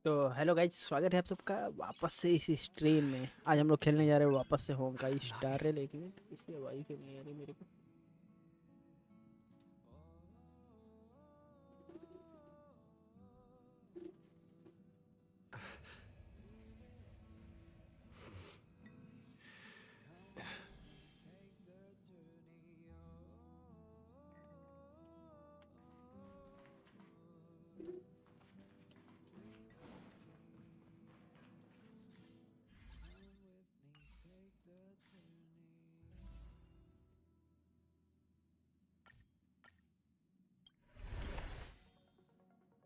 तो hello guys, स्वागत है आप सबका वापस से इस स्ट्रीम में। आज हम लोग खेलने जा रहे हैं वापस से होंग का स्टार रेल। एक मिनट, इसकी आवाज़ क्यों नहीं आ रही मेरे को?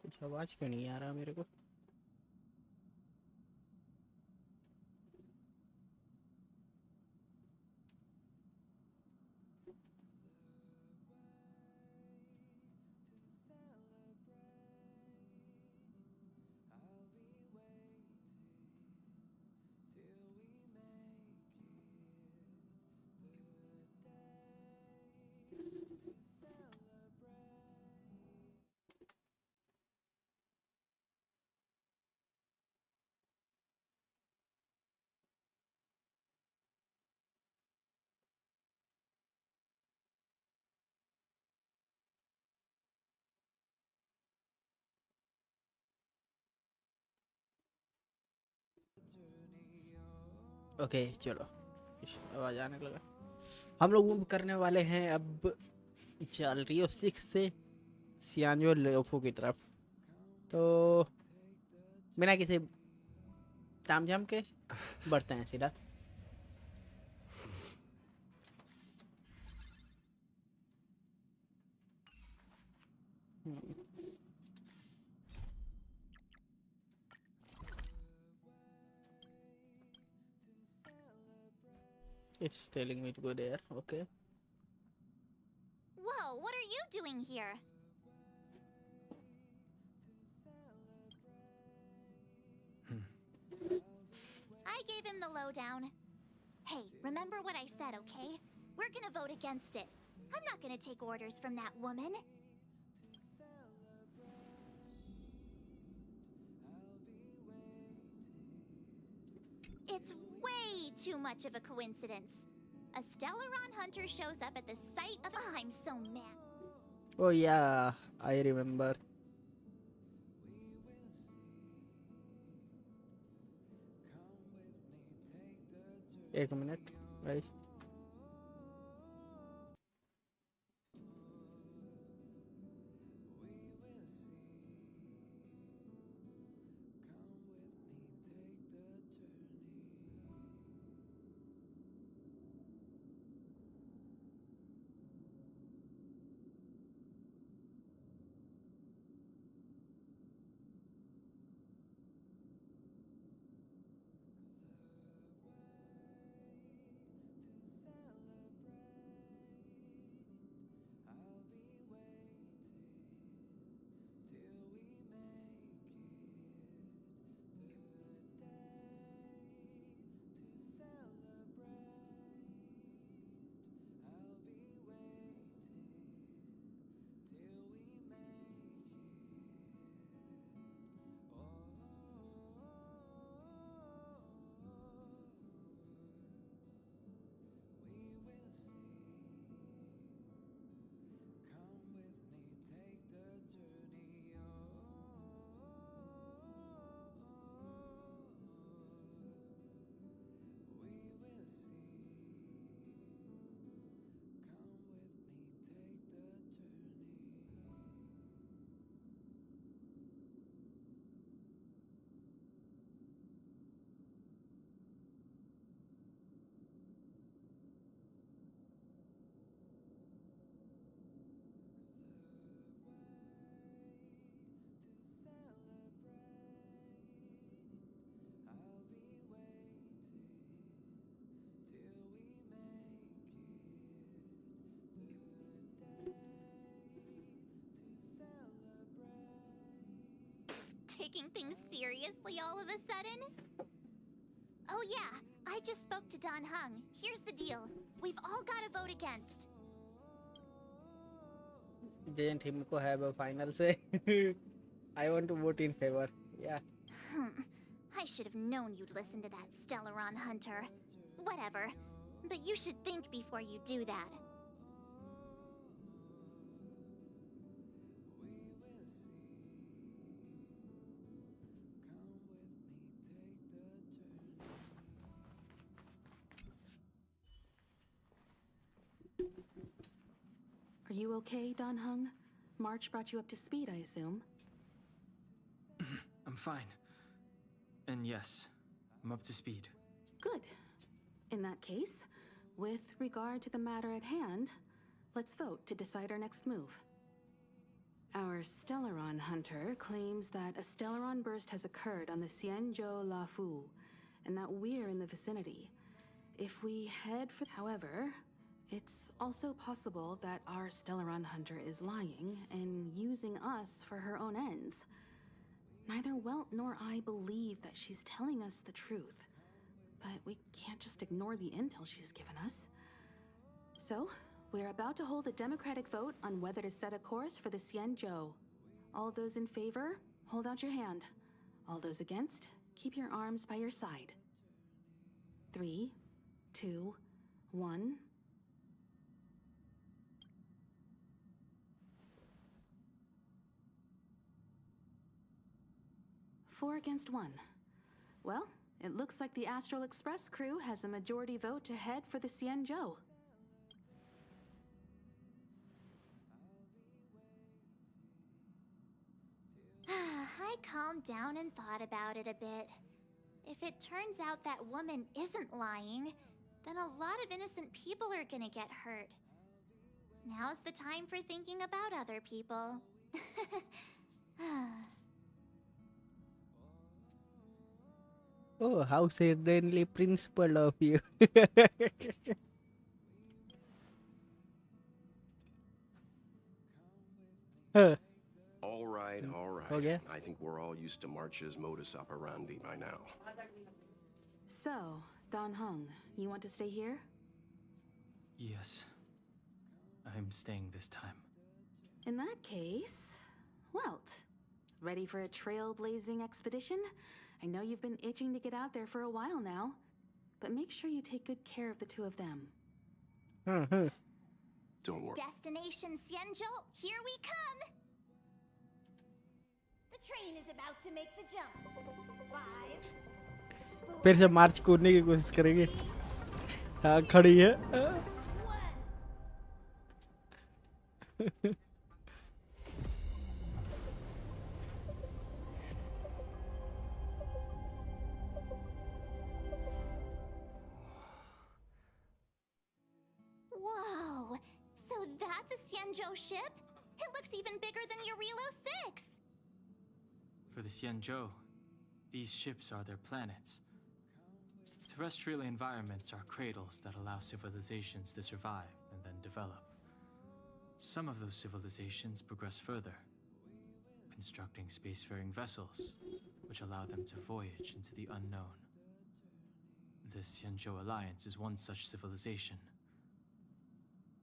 कुछ आवाज़ क्यों नहीं आ रहा मेरे को? ओके चलो, आवाज़ आने लगा। हम लोग मूव करने वाले हैं अब जालरियो-VI से सियानजो लोफू की तरफ। तो बिना किसी तामझाम के बढ़ते हैं सीधा। It's telling me to go there. Okay. Whoa, what are you doing here? I gave him the lowdown. Hey, remember what I said, okay? We're gonna vote against it. I'm not gonna take orders from that woman. It's way too much of a coincidence. A Stellaron hunter shows up at the site of... Oh, I'm so mad. Oh yeah, I remember. एक minute भाई। Taking things seriously all of a sudden? Oh yeah, I just spoke to Don Heng. Here's the deal. We've all got to vote against. Didn't him को have a final say. I want to vote in favor. Yeah. I should have known you'd listen to that Stellaron hunter. Whatever. But you should think before you do that. Are you okay, Don Heng? March brought you up to speed, I assume. I'm fine. And yes, I'm up to speed. Good. In that case, with regard to the matter at hand, let's vote to decide our next move. Our Stellaron hunter claims that a Stellaron burst has occurred on the Xianzhou Luofu, and that we're in the vicinity. If we head for... However, it's also possible that our Stellaron hunter is lying and using us for her own ends. Neither Welt nor I believe that she's telling us the truth, but we can't just ignore the intel she's given us. So, we're about to hold a democratic vote on whether to set a course for the Xianzhou. All those in favor, hold out your hand. All those against, keep your arms by your side. 3, 2, 1... 4 against 1. Well, it looks like the Astral Express crew has a majority vote to head for the Xianzhou. I calmed down and thought about it a bit. If it turns out that woman isn't lying, then a lot of innocent people are gonna get hurt. Now's the time for thinking about other people. Oh, how serenely principled of you. Huh. All right, all right. Okay. I think we're all used to March's modus operandi by now. So, Don Heng, you want to stay here? Yes. I'm staying this time. In that case, Welt, ready for a trailblazing expedition? I know you've been itching to get out there for a while now, but make sure you take good care of the two of them. Don't worry. Destination Xianzhou, here we come! The train is about to make the jump. 5, फिर से मार्च कूदने की कोशिश करेंगे. हाँ, खड़ी है. 1. Whoa! So that's a Xianzhou ship? It looks even bigger than Jarilo-VI! For the Xianzhou, these ships are their planets. Terrestrial environments are cradles that allow civilizations to survive and then develop. Some of those civilizations progress further, constructing spacefaring vessels, which allow them to voyage into the unknown. The Xianzhou Alliance is one such civilization.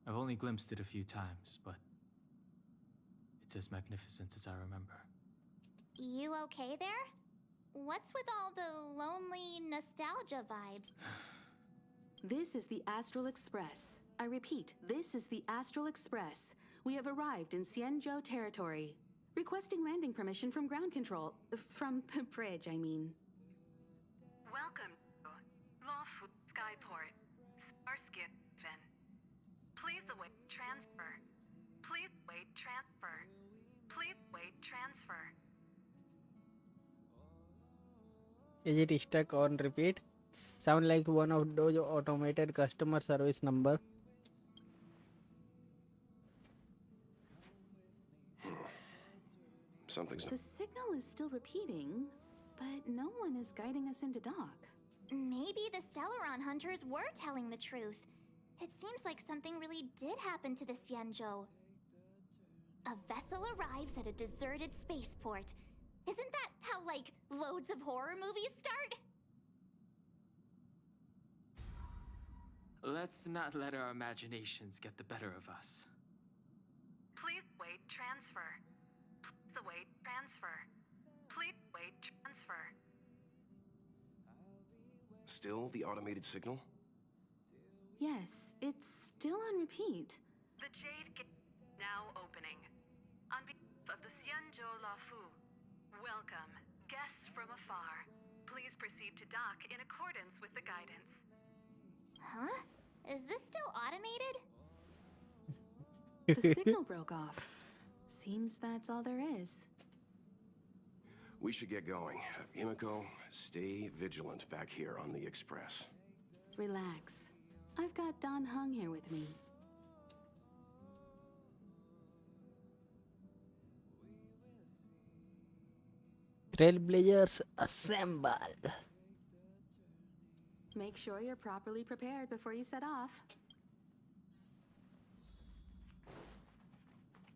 I've only glimpsed it a few times, but it's as magnificent as I remember. You okay there? What's with all the lonely nostalgia vibes? This is the Astral Express. I repeat, this is the Astral Express. We have arrived in Xianzhou territory. Requesting landing permission from ground control. From the bridge, I mean. Welcome to Luofu Skyport. Starskip Fin. Please await transfer. Please wait transfer. Please wait transfer. Is it stuck on repeat? Sound like one of those automated customer service number. Something's not... The signal is still repeating, but no one is guiding us into dock. Maybe the Stellaron hunters were telling the truth. It seems like something really did happen to the Xianzhou. A vessel arrives at a deserted spaceport. Isn't that how, like, loads of horror movies start? Let's not let our imaginations get the better of us. Please wait transfer. Please await transfer. Please wait transfer. Still the automated signal? Yes, it's still on repeat. The Jade Gate now opening. On behalf of the Xianzhou Luofu, welcome, guests from afar. Please proceed to dock in accordance with the guidance. Huh? Is this still automated? The signal broke off. Seems that's all there is. We should get going. Himiko, stay vigilant back here on the Express. Relax. I've got Don Heng here with me. Trailblazers assembled. Make sure you're properly prepared before you set off.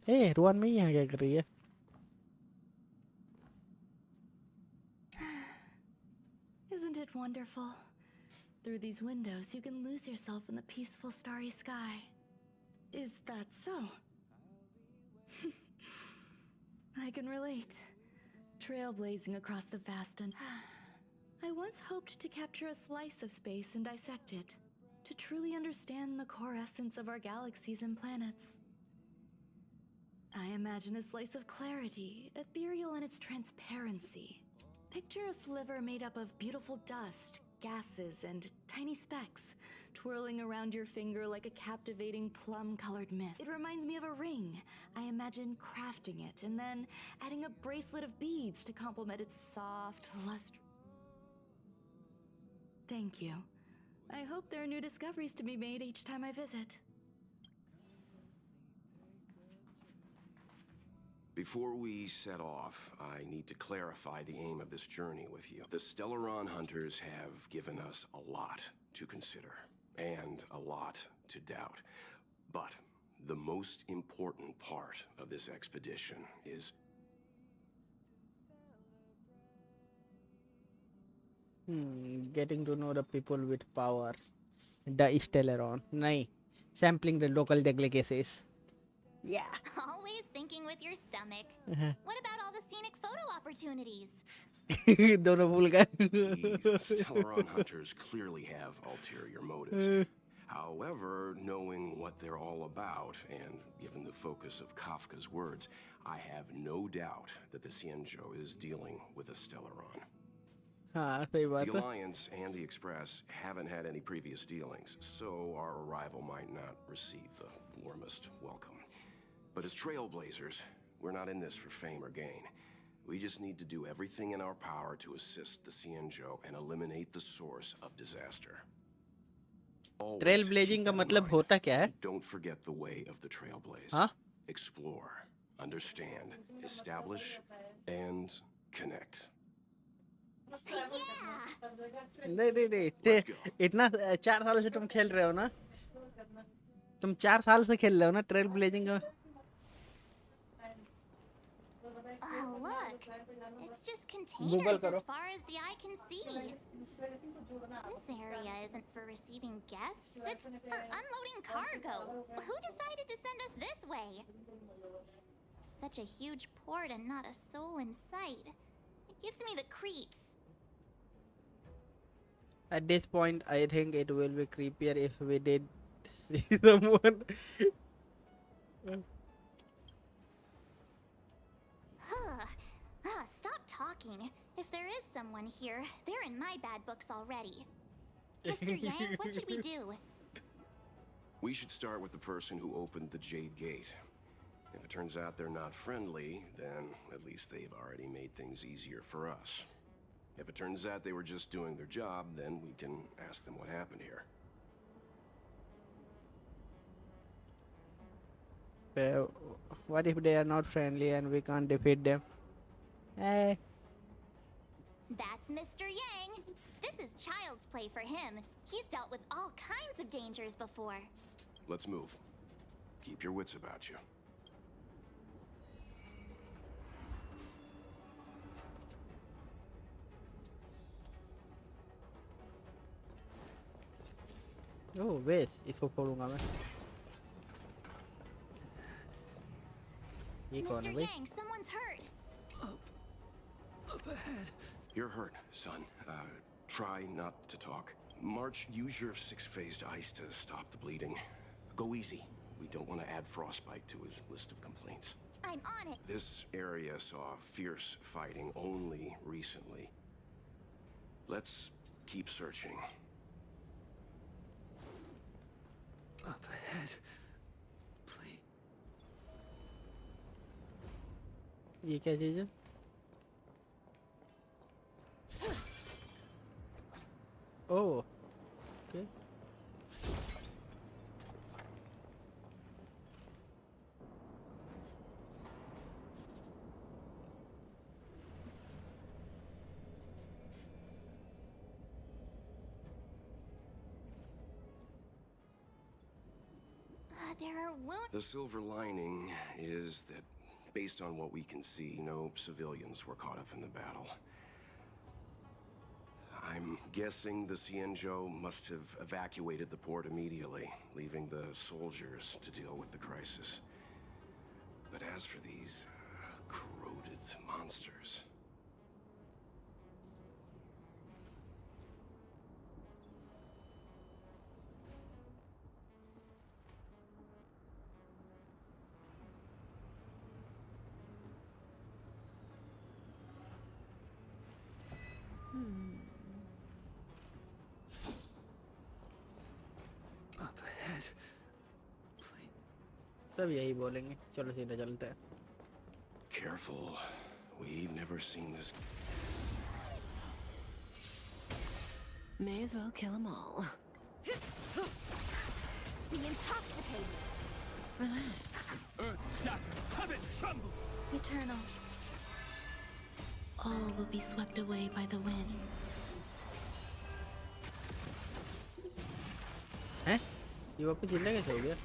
Hey, Ruan में यहाँ क्या कर रही है? Isn't it wonderful? Through these windows, you can lose yourself in the peaceful starry sky. Is that so? I can relate. Trailblazing across the vast and... I once hoped to capture a slice of space and dissect it, to truly understand the core essence of our galaxies and planets. I imagine a slice of clarity, ethereal in its transparency. Picture a sliver made up of beautiful dust, gases, and tiny specks, twirling around your finger like a captivating plum-colored mist. It reminds me of a ring. I imagine crafting it, and then adding a bracelet of beads to complement its soft, lustrous... Thank you. I hope there are new discoveries to be made each time I visit. Before we set off, I need to clarify the aim of this journey with you. The Stellaron hunters have given us a lot to consider, and a lot to doubt. But the most important part of this expedition is... Getting to know the people with power. The Stellaron. नहीं. Sampling the local delicacies. Yeah. Always thinking with your stomach. What about all the scenic photo opportunities? दोनों भूल गए. The Stellaron hunters clearly have ulterior motives. However, knowing what they're all about, and given the focus of Kafka's words, I have no doubt that the Xianzhou is dealing with a Stellaron. हाँ सही बात The है. Alliance and the Express haven't had any previous dealings, so our arrival might not receive the warmest welcome. But as Trailblazers, we're not in this for fame or gain. We just need to do everything in our power to assist the Xianzhou and eliminate the source of disaster. Always Trailblazing keep का that in मतलब mind. होता क्या है? Don't forget the way of the Trailblaze. हाँ? Explore, understand, establish, and connect. Yeah! नहीं इतना 4 साल से तुम खेल रहे हो ना? तुम 4 साल से खेल रहे हो ना ट्रेल ब्लेजिंग का? Oh, look. It's just Google containers करो. as far as the eye can see. This area isn't for receiving guests. It's for unloading cargo. Who decided to send us this way? Such a huge port and not a soul in sight. It gives me the creeps. At this point, I think it will be creepier if we did see someone. Stop talking. If there is someone here, they're in my bad books already. Mr. Yang, what should we do? We should start with the person who opened the Jade Gate. If it turns out they're not friendly, then at least they've already made things easier for us. If it turns out they were just doing their job, then we can ask them what happened here. What if they are not friendly and we can't defeat them? Eh. That's Mr. Yang. This is child's play for him. He's dealt with all kinds of dangers before. Let's move. Keep your wits about you. Oh, वेस इसको फोड़ूंगा मैं. ये कौन है Mr. भाई? Yang, someone's hurt. You're hurt, son. try not to talk. March, use your 6-phased ice to stop the bleeding. Go easy. We don't want to add frostbite to his list of complaints. I'm on it. This area saw fierce fighting only recently. Let's keep searching. Up ahead. Please. ये क्या चीज़ है? Oh, okay. There are wounds. The silver lining is that, based on what we can see, no civilians were caught up in the battle. I'm guessing the Xianzhou must have evacuated the port immediately, leaving the soldiers to deal with the crisis. But as for these corroded monsters... Up ahead. Please. सब यही बोलेंगे. चलो सीधा चलते हैं. Careful. We've never seen this. May as well kill them all. Be intoxicated. Relax. Earth shatters, heaven trembles. Eternal. All will be swept away by the wind. हैं? ये वापस जिंदा कैसे हो गया?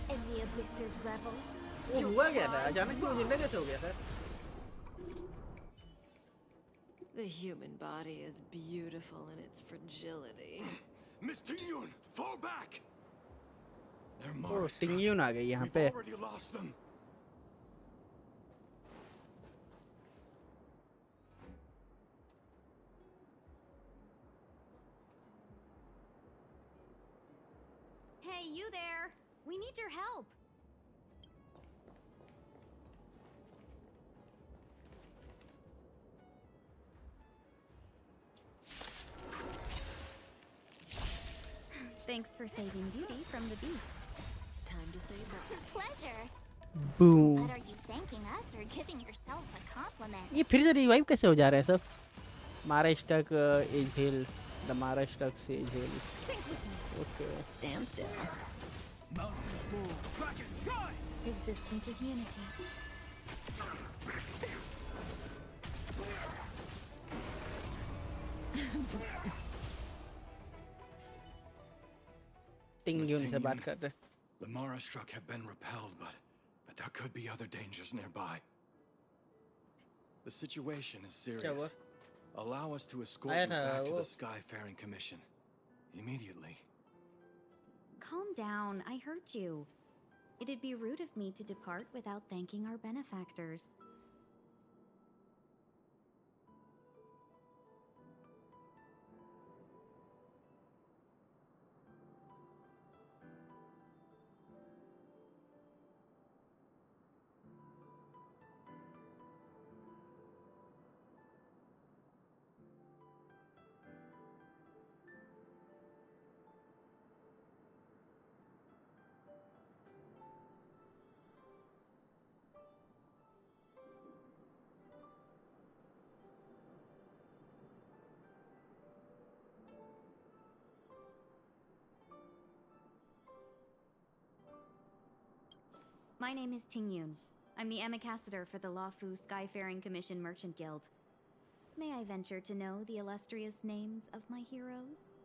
In the Abyss's revels. वो हुआ क्या था? अचानक से वो जिंदा कैसे हो गया था? The human body is beautiful in its fragility. Miss Tingyun, fall back. They're O more टिंग्यून आ गई यहाँ We've पे. already lost them. Hey, you there! We need your help. Thanks for saving beauty from the beast. Time to say bye. Pleasure. Boom. But are you thanking us or giving yourself a compliment? ये फिर से revive कैसे हो जा रहे हैं सब? Maharashtra edge hill, the Maharashtra edge hill. Sink with me. Okay. Stand still. Mountains move, kraken rise. Existence is unity. टिंग्यून से बात कर रहे हैं. The Mara struck have been repelled, but there could be other dangers nearby. The situation is क्या हुआ? serious. Allow us to escort आया you था back to वो. the Skyfaring Commission. Immediately. Calm down, I heard you. It'd be rude of me to depart without thanking our benefactors. My name is Tingyun. I'm the ambassador for the Luofu Skyfaring Commission Merchant Guild. May I venture to know the illustrious names of my heroes?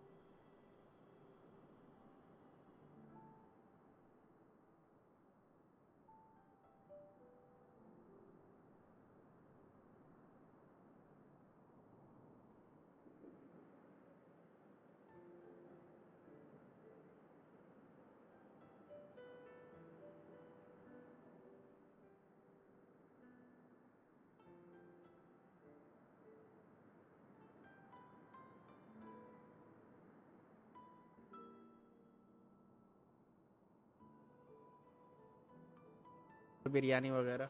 Biryani वगैरह।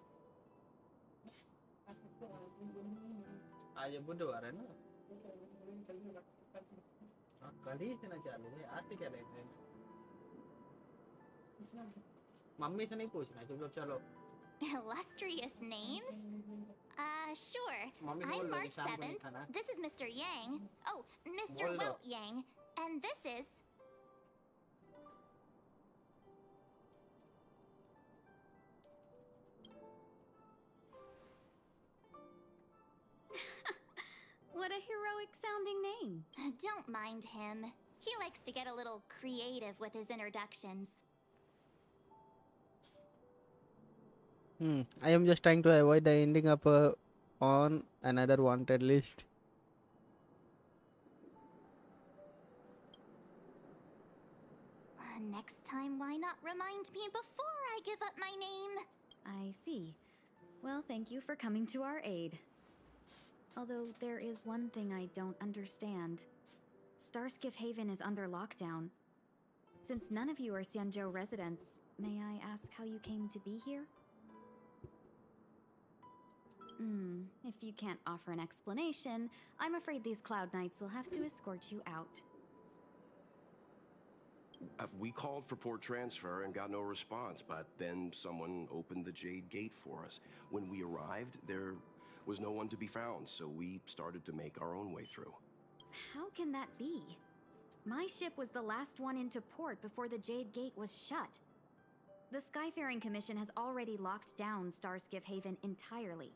आज बुधवार है ना? हाँ, कल ही से ना चालू है, आज से क्या देख रहे हैं? मम्मी से नहीं पूछना है, चलो। Illustrious names? Sure. Mommy, I'm hold on, March exam ko nahi 7th. tha na. This is Mr. Yang. Oh, Mr. Hold on. Welt Yang. And this is... What a heroic sounding name. Don't mind him. He likes to get a little creative with his introductions. I am just trying to avoid the ending up on another wanted list. Next time, why not remind me before I give up my name? I see. Well, thank you for coming to our aid. Although there is one thing I don't understand. Starskiff Haven is under lockdown. Since none of you are Xianzhou residents, may I ask how you came to be here? If you can't offer an explanation, I'm afraid these Cloud Knights will have to escort you out. We called for port transfer and got no response, but then someone opened the Jade Gate for us. When we arrived, there was no one to be found, so we started to make our own way through. How can that be? My ship was the last one into port before the Jade Gate was shut. The Skyfaring Commission has already locked down Starskiff Haven entirely.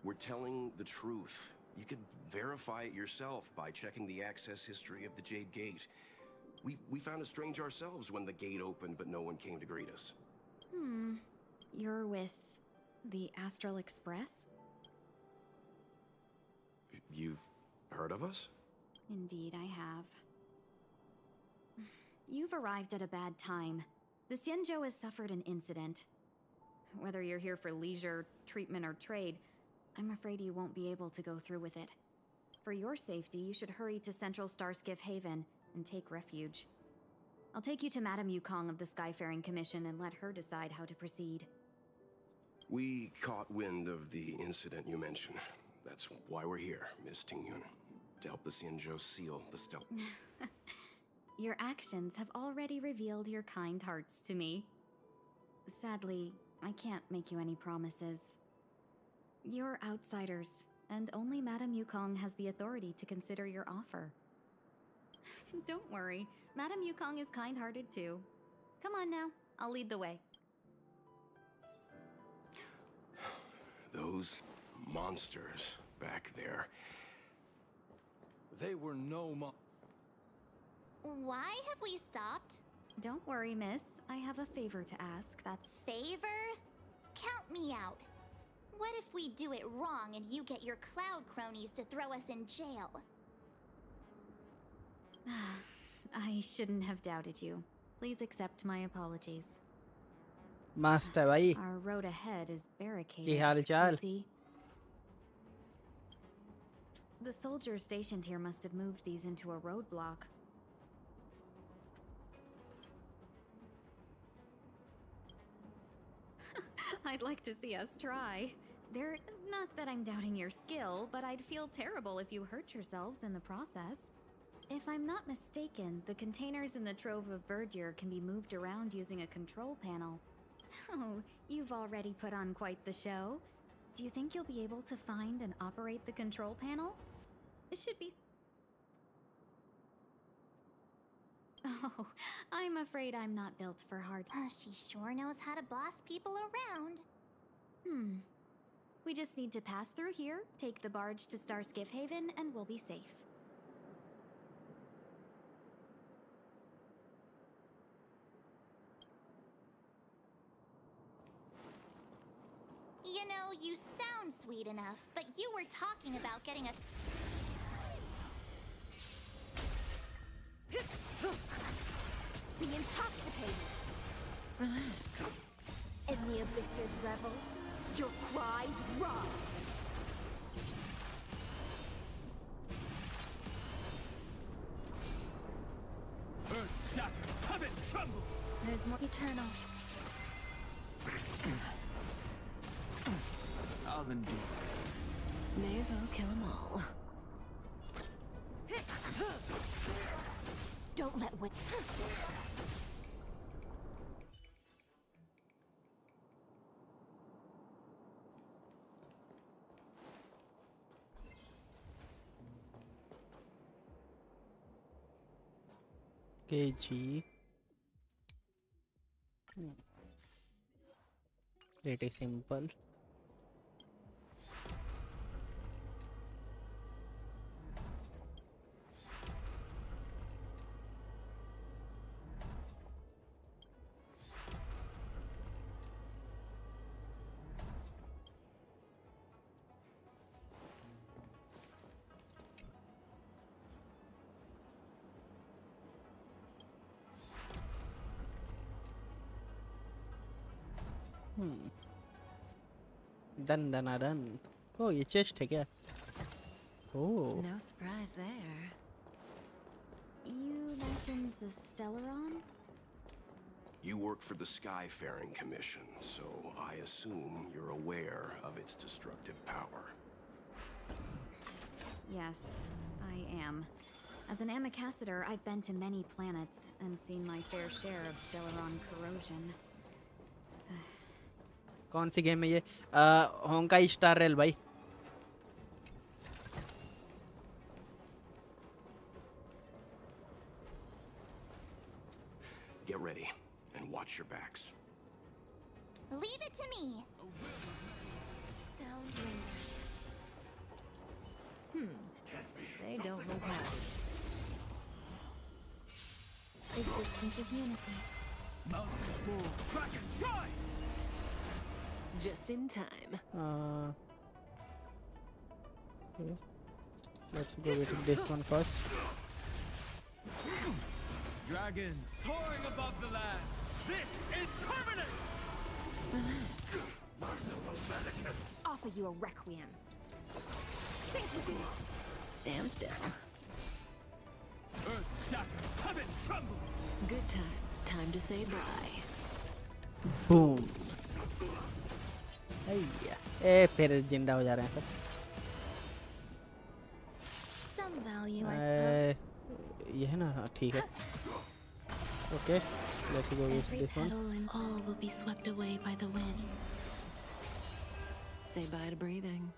We're telling the truth. You could verify it yourself by checking the access history of the Jade Gate. We found it strange ourselves when the gate opened, but no one came to greet us. You're with the Astral Express? You've heard of us? Indeed, I have. You've arrived at a bad time. The Xianzhou has suffered an incident. Whether you're here for leisure, treatment, or trade, I'm afraid you won't be able to go through with it. For your safety, you should hurry to Central Starskiff Haven and take refuge. I'll take you to Madame Yukong of the Skyfaring Commission and let her decide how to proceed. We caught wind of the incident you mentioned. That's why we're here, Miss Tingyun. To help the Xianzhou seal the Stellaron. Your actions have already revealed your kind hearts to me. Sadly, I can't make you any promises. You're outsiders, and only Madame Yukong has the authority to consider your offer. Don't worry, Madame Yukong is kind-hearted too. Come on now, I'll lead the way. Those monsters back there. They were no Why have we stopped? Don't worry, miss. I have a favor to ask. That's... Favor? Count me out. What if we do it wrong and you get your cloud cronies to throw us in jail? I shouldn't have doubted you. Please accept my apologies. Master bhai, Our road ahead is barricaded. ki haal chal? You see? The soldiers stationed here must have moved these into a roadblock. I'd like to see us try. Not that I'm doubting your skill, but I'd feel terrible if you hurt yourselves in the process. If I'm not mistaken, the containers in the Trove of Verdure can be moved around using a control panel. Oh, you've already put on quite the show. Do you think you'll be able to find and operate the control panel? It should be... Oh, I'm afraid I'm not built for hard... She sure knows how to boss people around. We just need to pass through here, take the barge to Starskiff Haven, and we'll be safe. You know, you sound sweet enough, but you were talking about getting us... Be intoxicated. Relax. In the Abyss's revels, your cries rise. Earth shatters, heaven trembles. There's more eternal. Well then, do it. May as well kill them all. Don't let what. KG. Pretty simple. Done. Oh, ये chest है क्या? Oh. No surprise there. You mentioned the Stellaron? You work for the Skyfaring Commission, so I assume you're aware of its destructive power. Yes, I am. As an ambassador, I've been to many planets and seen my fair share of Stellaron corrosion. कौन सी game है ये? होंकाई star rail भाई. Get ready and watch your backs. Leave it to me. Sound lingers. They don't look happy. Existence is unity. Mountains move. Kraken rise! Just in time. Okay. Let's go with this one first. Dragons soaring above the lands. This is permanent! Relax. Merciful Medicus. Offer you a requiem. Stand still. Earth shatters, heaven trembles. Good times. Time to say bye. Boom. ए फिर जिंदा हो जा रहे हैं सब. Some value, I suppose. ये है ना? हाँ ठीक है. Okay, let's go with Every this one. petal and all will be swept away by the wind. Say bye to breathing.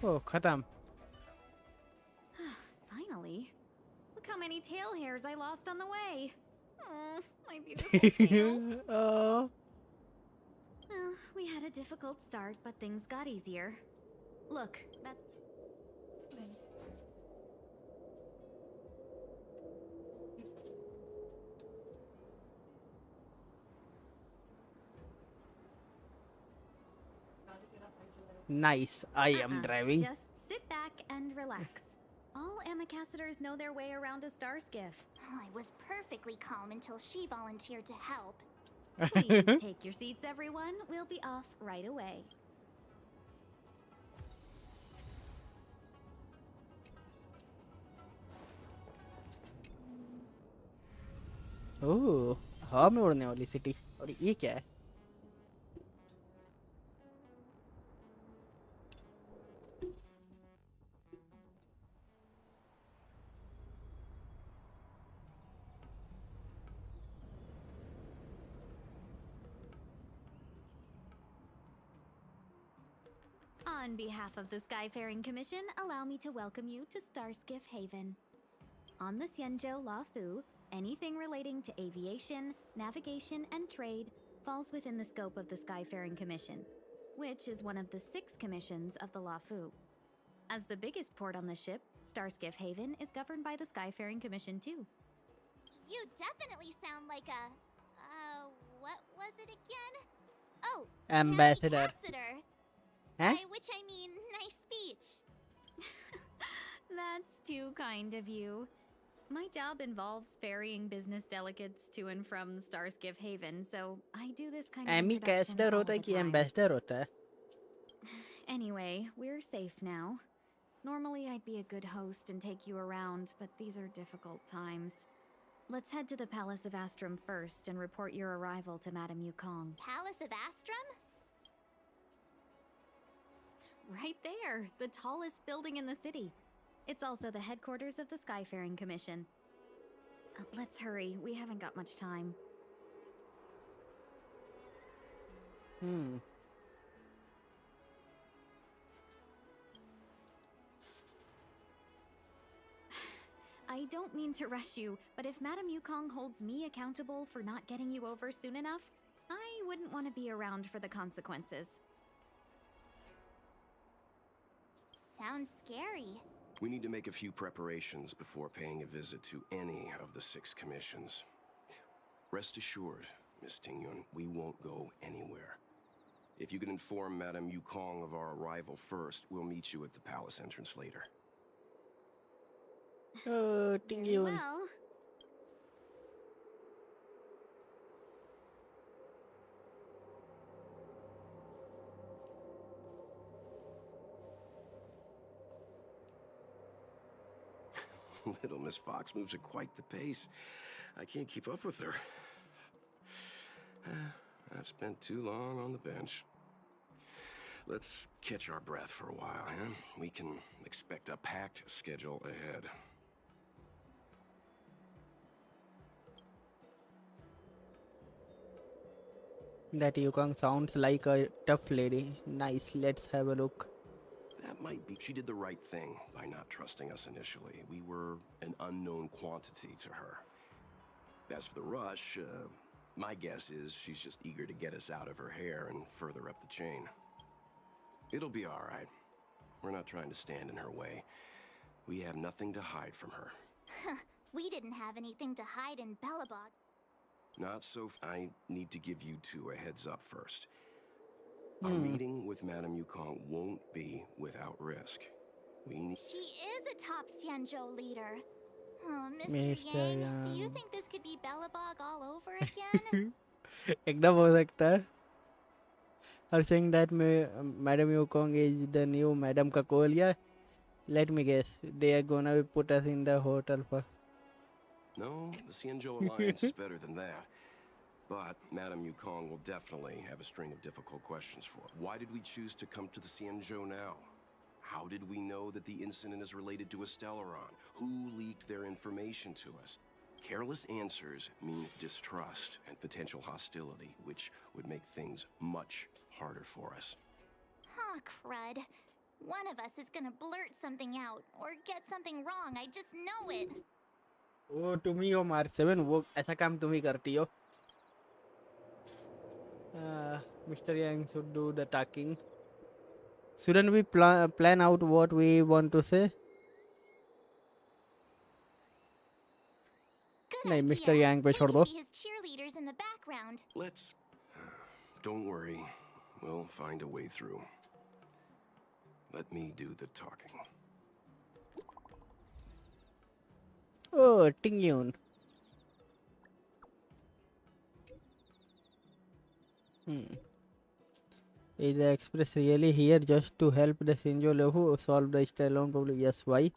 Oh, खत्म. Finally. Look how many tail hairs I lost on the way. Oh, my beautiful tail. Oh. Well, we had a difficult start, but things got easier. Look, that's... Nice. I am driving. Just sit back and relax. All ambassadors know their way around a star skiff. I was perfectly calm until she volunteered to help. Please take your seats, everyone. We'll be off right away. ओह, हवा में उड़ने वाली city. और ये क्या है? On behalf of the Skyfaring Commission, allow me to welcome you to Starskiff Haven. On the Xianzhou Luofu, anything relating to aviation, navigation, and trade falls within the scope of the Skyfaring Commission, which is one of the 6 commissions of the Luofu. As the biggest port on the ship, Starskiff Haven is governed by the Skyfaring Commission too. You definitely sound like a... what was it again? Oh, Ambassador. Huh? By which I mean, nice speech. That's too kind of you. My job involves ferrying business delegates to and from Starskiff Haven, so I do this kind of introduction ambassador all होता है the कि time. ambassador होता है? Anyway, we're safe now. Normally I'd be a good host and take you around, but these are difficult times. Let's head to the Palace of Astrum first and report your arrival to Madame Yukong. Palace of Astrum? Right there, the tallest building in the city. It's also the headquarters of the Skyfaring Commission. Let's hurry, we haven't got much time. I don't mean to rush you, but if Madame Yukong holds me accountable for not getting you over soon enough, I wouldn't want to be around for the consequences. Sounds scary. We need to make a few preparations before paying a visit to any of the 6 commissions. Rest assured, Miss Tingyun, we won't go anywhere. If you can inform Madame Yukong of our arrival first, we'll meet you at the palace entrance later. Oh, Tingyun. Well, Little Miss Fox moves at quite the pace. I can't keep up with her. I've spent too long on the bench. Let's catch our breath for a while, huh? We can expect a packed schedule ahead. That Yukong sounds like a tough lady. Nice, let's have a look. That might be. She did the right thing by not trusting us initially. We were an unknown quantity to her. As for the rush, my guess is she's just eager to get us out of her hair and further up the chain. It'll be all right. We're not trying to stand in her way. We have nothing to hide from her. We didn't have anything to hide in Belobog. Not so. I need to give you 2 a heads up first. Our meeting with Madame Yukong won't be without risk. We need. She is a top Xianzhou leader. Oh, Mr. Mr. Yang, do you Yang. think this could be Belobog all over again? एकदम हो सकता है. Are you saying that Madame Yukong is the new Madame Kakolia? Let me guess. They are gonna put us in the hotel for. No, the Xianzhou Alliance is better than that. But Madame Yukong will definitely have a string of difficult questions for us. Why did we choose to come to the Xianzhou now? How did we know that the incident is related to a Stellaron? Who leaked their information to us? Careless answers mean distrust and potential hostility, which would make things much harder for us. Huh, crud. One of us is gonna blurt something out, or get something wrong, I just know it. वो तुम ही हो मार 7 वो ऐसा काम तुम ही करती हो. Mr. Yang should do the talking. Shouldn't we plan out what we want to say? Good नहीं, idea. Mr. Yang पे छोड़ We दो. could be his cheerleaders in the background. Let's... Don't worry. We'll find a way through. Let me do the talking. Oh, Tingyun. Is the Express really here just to help the Xianzhou Luofu solve the Stellaron problem? Yes, why?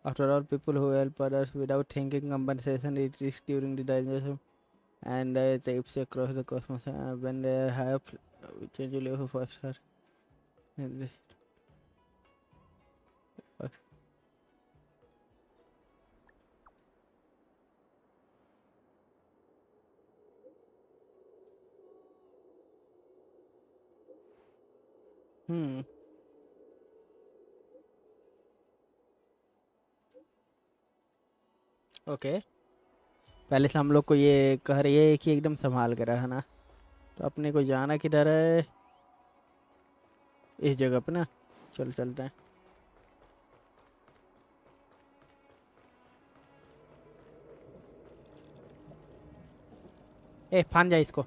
After all, people who help others without thinking compensation is risk during the danger and tapes across the cosmos when they have Xianzhou Luofu first her. Okay पहले से हम लोग को ये कह रही है कि एकदम संभाल कर रहना. तो अपने को जाना किधर है? इस जगह पे ना. चल चलते हैं. फान जा इसको.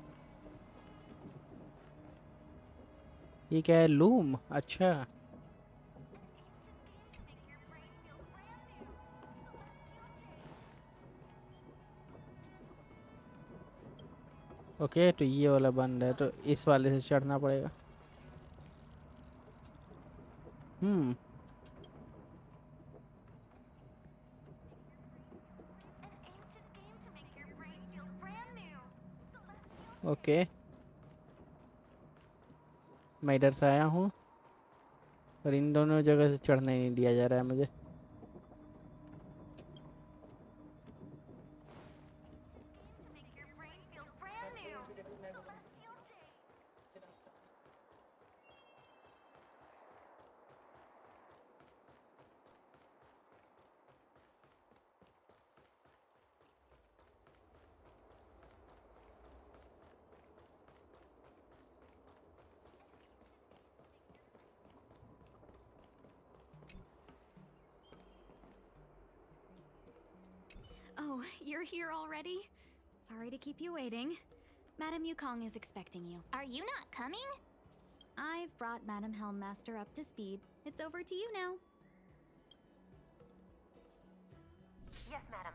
ये क्या है? लूम. अच्छा ओके. तो ये वाला बंद है तो इस वाले से चढ़ना पड़ेगा. ओके मैं इधर से आया हूँ और इन दोनों जगह से चढ़ने नहीं दिया जा रहा है मुझे. Oh, you're here already? Sorry to keep you waiting. Madame Yukong is expecting you. Are you not coming? I've brought Madame Helmmaster up to speed. It's over to you now. Yes, madam.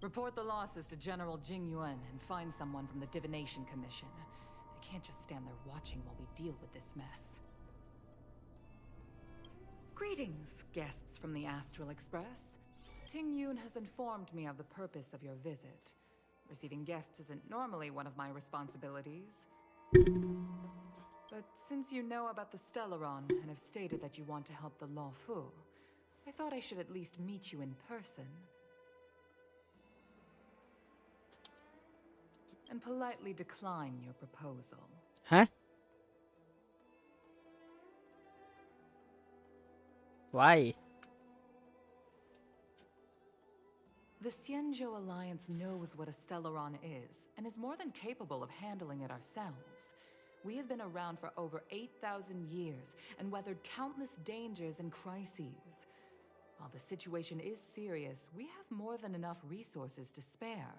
Report the losses to General Jing Yuan and find someone from the Divination Commission. They can't just stand there watching while we deal with this mess. Greetings, guests from the Astral Express. Ting Yun has informed me of the purpose of your visit. Receiving guests isn't normally one of my responsibilities. But since you know about the Stellaron and have stated that you want to help the Luofu, I thought I should at least meet you in person. And politely decline your proposal. Huh? Why? The Xianzhou Alliance knows what a Stellaron is, and is more than capable of handling it ourselves. We have been around for over 8,000 years, and weathered countless dangers and crises. While the situation is serious, we have more than enough resources to spare.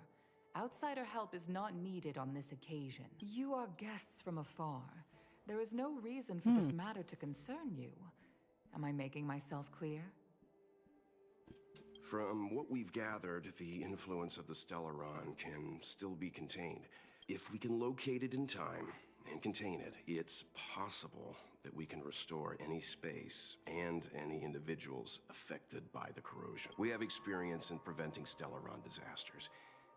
Outsider help is not needed on this occasion. You are guests from afar. There is no reason for this matter to concern you. Am I making myself clear? From what we've gathered, the influence of the Stellaron can still be contained. If we can locate it in time and contain it, it's possible that we can restore any space and any individuals affected by the corrosion. We have experience in preventing Stellaron disasters,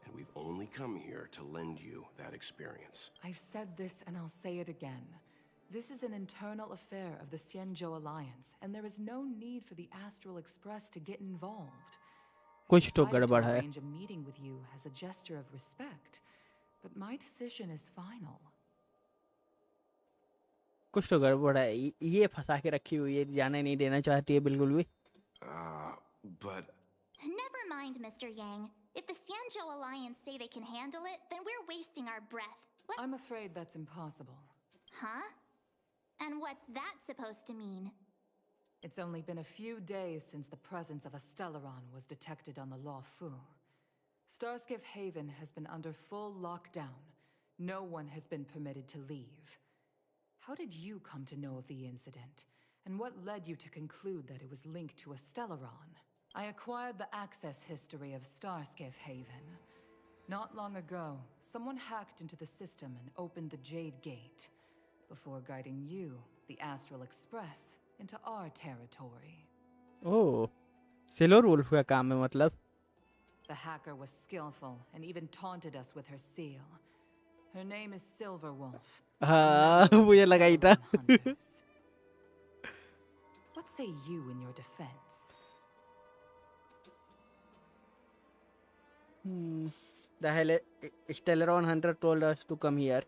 and we've only come here to lend you that experience. I've said this and I'll say it again. This is an internal affair of the Xianzhou Alliance, and there is no need for the Astral Express to get involved. कुछ तो I decided गड़बड़ to है. arrange a meeting with you as a gesture of respect, but my decision is final. कुछ तो गड़बड़ है. ये फंसा के रखी हुई है, जाने नहीं देना चाहती है बिल्कुल भी. But Never mind, Mr. Yang. If the Xianzhou Alliance say they can handle it, then we're wasting our breath. I'm afraid that's impossible. Huh? And what's that supposed to mean? It's only been a few days since the presence of a Stellaron was detected on the Luofu. Starskiff Haven has been under full lockdown. No one has been permitted to leave. How did you come to know of the incident? And what led you to conclude that it was linked to a Stellaron? I acquired the access history of Starskiff Haven. Not long ago, someone hacked into the system and opened the Jade Gate, before guiding you, the Astral Express, into our territory. Oh, Sailor Wolf का काम है मतलब. The hacker was skillful and even taunted us with her seal. Her name is Silver Wolf. हाँ, मुझे लगा ही था. What say you in your defense? The hell, Stellaron Hunter told us to come here.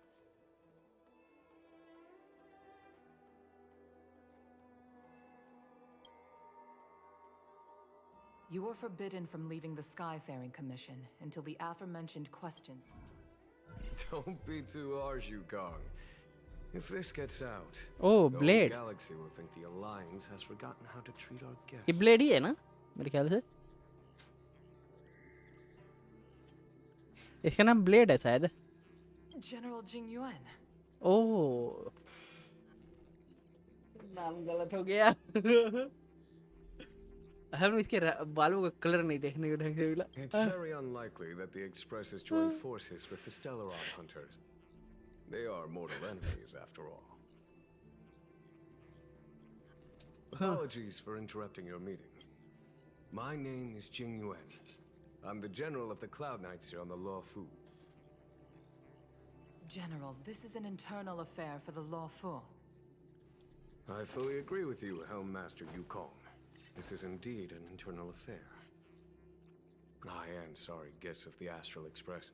You were forbidden from leaving the Skyfaring Commission until the aforementioned questions. Don't be too harsh, Yukong. If this gets out, Oh, the blade. whole galaxy will think the Alliance has forgotten how to treat our ये guests. Blade ही है ना मेरे ख्याल से. इसका नाम blade है शायद. General Jing Yuan. ओह, नाम गलत हो गया. हम इसके बालों का कलर नहीं देखने को ढंग से मिला. It's very unlikely that the Expresses join forces with the Stellaron hunters. They are mortal enemies, after all. Apologies for interrupting your meeting. My name is Jing Yuan. I'm the general of the Cloud Knights here on the Luofu. General, this is an internal affair for the Luofu. I fully agree with you, Helm Master Yukong. This is indeed an internal affair. I am sorry, guests of the Astral Express.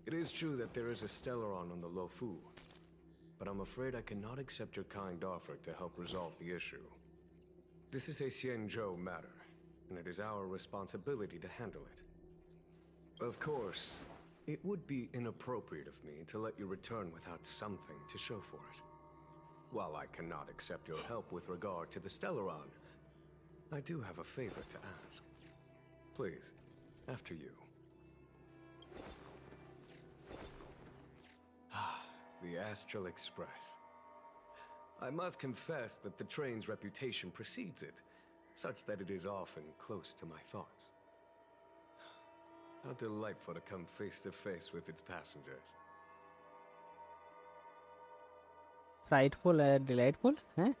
It is true that there is a Stellaron on the Luofu, but I'm afraid I cannot accept your kind offer to help resolve the issue. This is a Xianzhou matter, and it is our responsibility to handle it. Of course, it would be inappropriate of me to let you return without something to show for it. While I cannot accept your help with regard to the Stellaron, I do have a favor to ask. Please, after you. The Astral Express. I must confess that the train's reputation precedes it, such that it is often close to my thoughts. How delightful to come face to face with its passengers. Frightful and delightful, huh?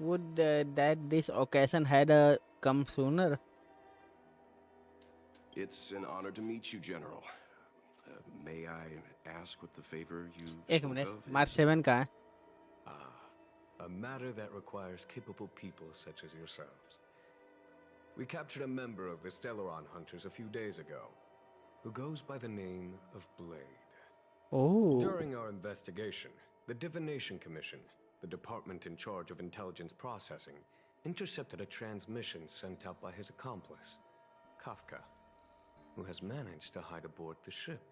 Would that this occasion had come sooner? It's an honor to meet you, General. May I ask what the favor you एक spoke minute, of March is? 7 का है? A matter that requires capable people such as yourselves. We captured a member of the Stellaron Hunters a few days ago, who goes by the name of Blade. Oh. During our investigation, the Divination Commission, the department in charge of intelligence processing, intercepted a transmission sent out by his accomplice, Kafka, who has managed to hide aboard the ship.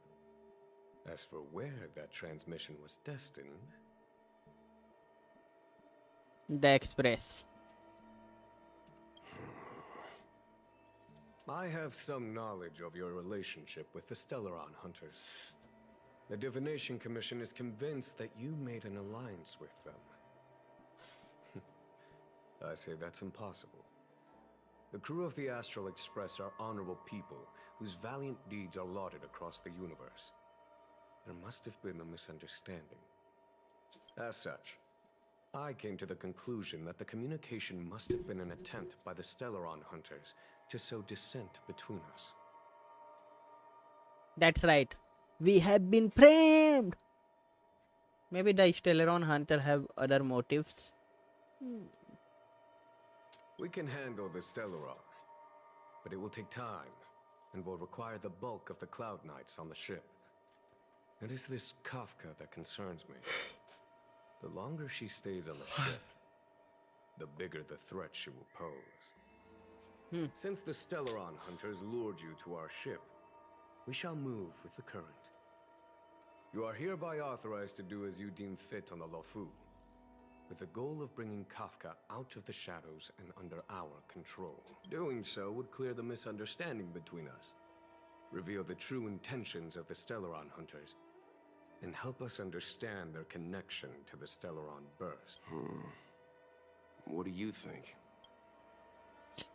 As for where that transmission was destined... The Express. I have some knowledge of your relationship with the Stellaron Hunters. The Divination Commission is convinced that you made an alliance with them. I say that's impossible. The crew of the Astral Express are honorable people whose valiant deeds are lauded across the universe. There must have been a misunderstanding. As such, I came to the conclusion that the communication must have been an attempt by the Stellaron Hunters to sow dissent between us. That's right. We have been framed. Maybe the Stellaron Hunter have other motives. We can handle the Stellaron, but it will take time and will require the bulk of the Cloud Knights on the ship. It is this Kafka that concerns me. The longer she stays on the ship, the bigger the threat she will pose. Since the Stellaron Hunters lured you to our ship, we shall move with the current. You are hereby authorized to do as you deem fit on the Luofu, with the goal of bringing Kafka out of the shadows and under our control. Doing so would clear the misunderstanding between us, reveal the true intentions of the Stellaron Hunters, and help us understand their connection to the Stellaron burst. What do you think?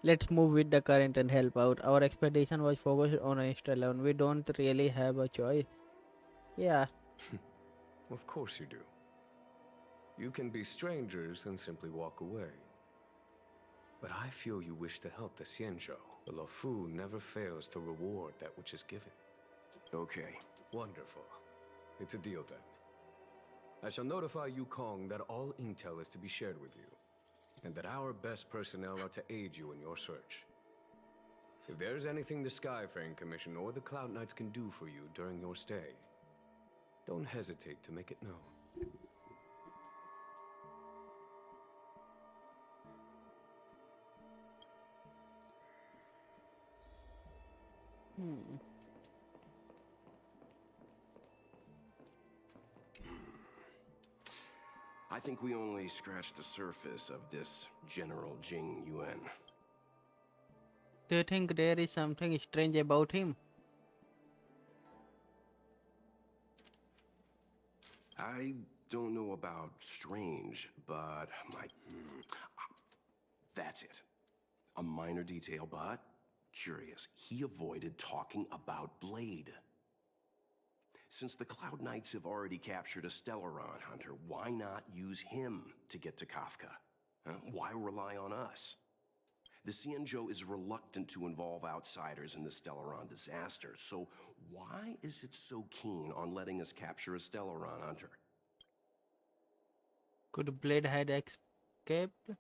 Let's move with the current and help out. Our expedition was focused on Stellaron. We don't really have a choice. Yeah. Of course you do. You can be strangers and simply walk away. But I feel you wish to help the Xianzhou. The Luofu never fails to reward that which is given. Okay. Wonderful. It's a deal then. I shall notify Yukong that all intel is to be shared with you, and that our best personnel are to aid you in your search. If there's anything the Skyfaring Commission or the Cloud Knights can do for you during your stay, don't hesitate to make it known. I think we only scratched the surface of this General Jing Yuan. Do you think there is something strange about him? I don't know about strange, but that's it. A minor detail, but curious. He avoided talking about Blade. Since the Cloud Knights have already captured a Stellaron Hunter, why not use him to get to Kafka? Why rely on us? The Xianzhou is reluctant to involve outsiders in the Stellaron disaster, so why is it so keen on letting us capture a Stellaron hunter? Could Blade had escaped?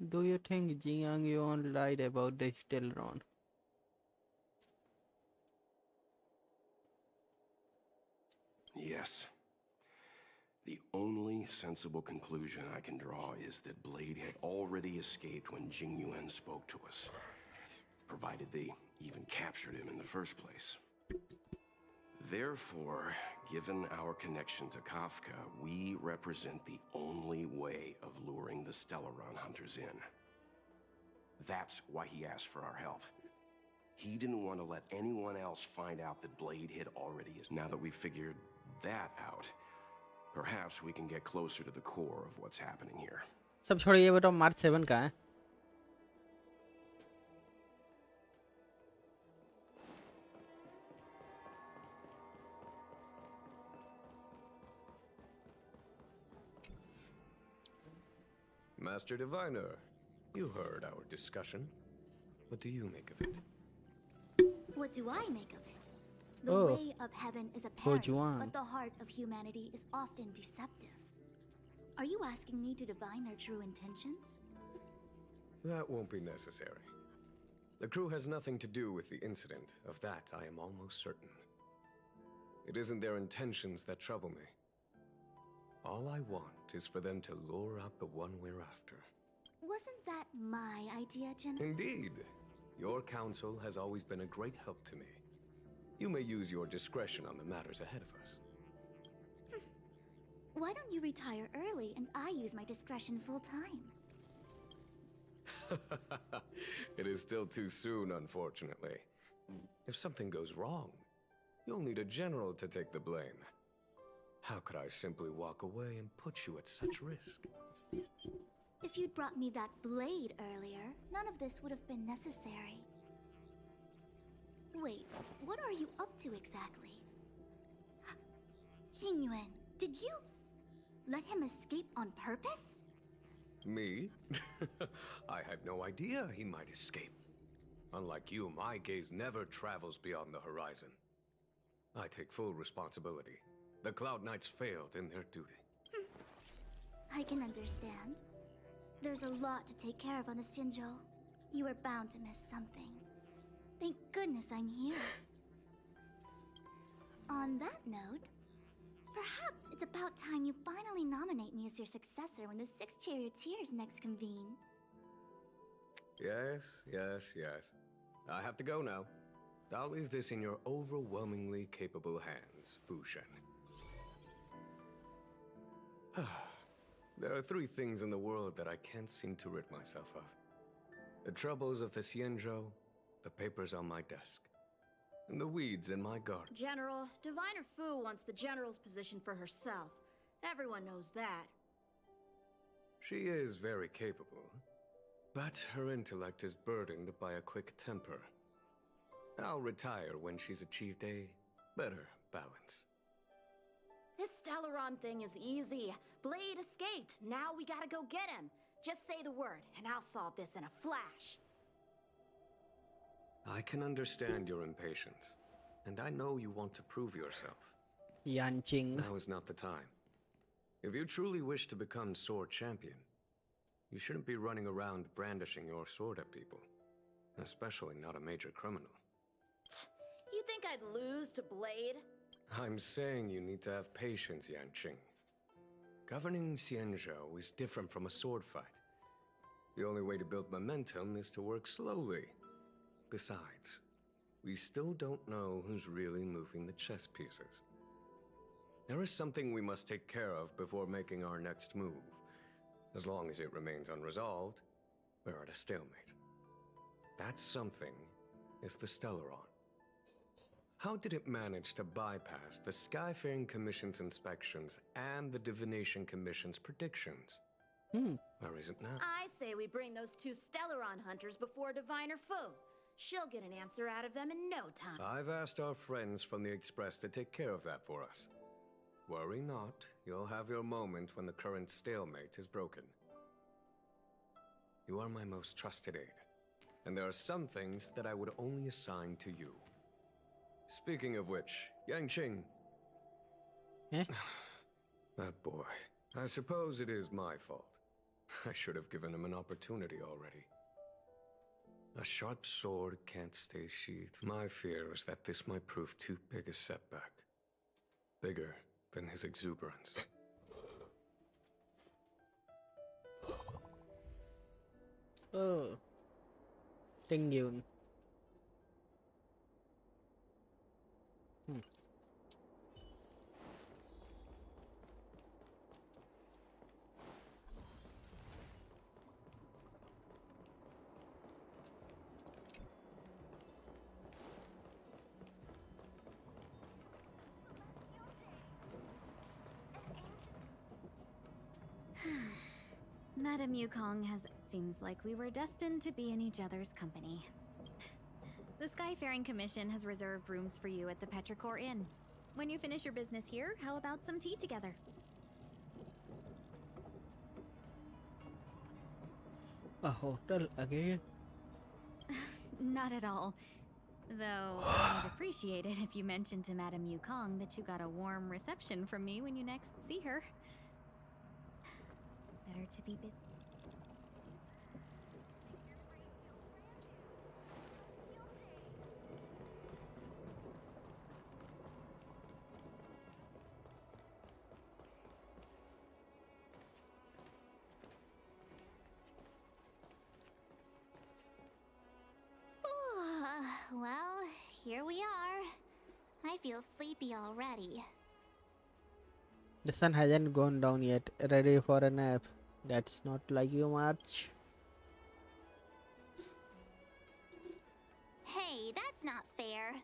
Do you think Jiang Yuan lied about the Stellaron? Yes. The only sensible conclusion I can draw is that Blade had already escaped when Jing Yuan spoke to us, provided they even captured him in the first place. Therefore, given our connection to Kafka, we represent the only way of luring the Stellaron hunters in. That's why he asked for our help. He didn't want to let anyone else find out that Blade had already... Now that we've figured that out, perhaps we can get closer to the core of what's happening here. सब छोड़िए, ये बताओ मार्च 7 का है? Master Diviner, you heard our discussion. What do you make of it? What do I make of it? The Oh. way of heaven is apparent, Juan. but the heart of humanity is often deceptive. Are you asking me to divine their true intentions? That won't be necessary. The crew has nothing to do with the incident. Of that, I am almost certain. It isn't their intentions that trouble me. All I want is for them to lure out the one we're after. Wasn't that my idea, General? Indeed. Your counsel has always been a great help to me. You may use your discretion on the matters ahead of us. Why don't you retire early and I use my discretion full time? It is still too soon, unfortunately. If something goes wrong, you'll need a general to take the blame. How could I simply walk away and put you at such risk? If you'd brought me that blade earlier, none of this would have been necessary. Wait, what are you up to exactly? Jing Yuan, did you let him escape on purpose? Me? I had no idea he might escape. Unlike you, my gaze never travels beyond the horizon. I take full responsibility. The Cloud Knights failed in their duty. I can understand. There's a lot to take care of on the Xianzhou. You were bound to miss something. Thank goodness I'm here. On that note, perhaps it's about time you finally nominate me as your successor when the 6 charioteers next convene. Yes. I have to go now. I'll leave this in your overwhelmingly capable hands, Fu Shen. There are 3 things in the world that I can't seem to rid myself of. The troubles of the Xianzhou, the papers on my desk, and the weeds in my garden. General, Diviner Fu wants the General's position for herself. Everyone knows that. She is very capable, but her intellect is burdened by a quick temper. I'll retire when she's achieved a better balance. This Stellaron thing is easy. Blade escaped. Now we gotta go get him. Just say the word, and I'll solve this in a flash. I can understand your impatience, and I know you want to prove yourself. Yanqing. Now is not the time. If you truly wish to become sword champion, you shouldn't be running around brandishing your sword at people, especially not a major criminal. You think I'd lose to Blade? I'm saying you need to have patience, Yanqing. Governing Xianzhou is different from a sword fight. The only way to build momentum is to work slowly. Besides, we still don't know who's really moving the chess pieces. There is something we must take care of before making our next move. As long as it remains unresolved, we're at a stalemate. That something is the Stellaron. How did it manage to bypass the Skyfaring Commission's inspections and the Divination Commission's predictions? Where is it now? I say we bring those 2 Stellaron hunters before Diviner Fu. She'll get an answer out of them in no time. I've asked our friends from the Express to take care of that for us. Worry not, you'll have your moment when the current stalemate is broken. You are my most trusted aide, and there are some things that I would only assign to you. Speaking of which, Yangqing... Eh? That boy. I suppose it is my fault. I should have given him an opportunity already. A sharp sword can't stay sheathed. My fear is that this might prove too big a setback. Bigger than his exuberance. Oh. Thank you. Madame Yukong has... Seems like we were destined to be in each other's company. The Skyfaring Commission has reserved rooms for you at the Petrichor Inn. When you finish your business here, how about some tea together? A hotel again? Not at all. Though, I'd appreciate it if you mentioned to Madame Yukong that you got a warm reception from me when you next see her. Better to be busy. Well, here we are. I feel sleepy already. The sun hasn't gone down yet. Ready for a nap. That's not like you much. Hey, that's not fair.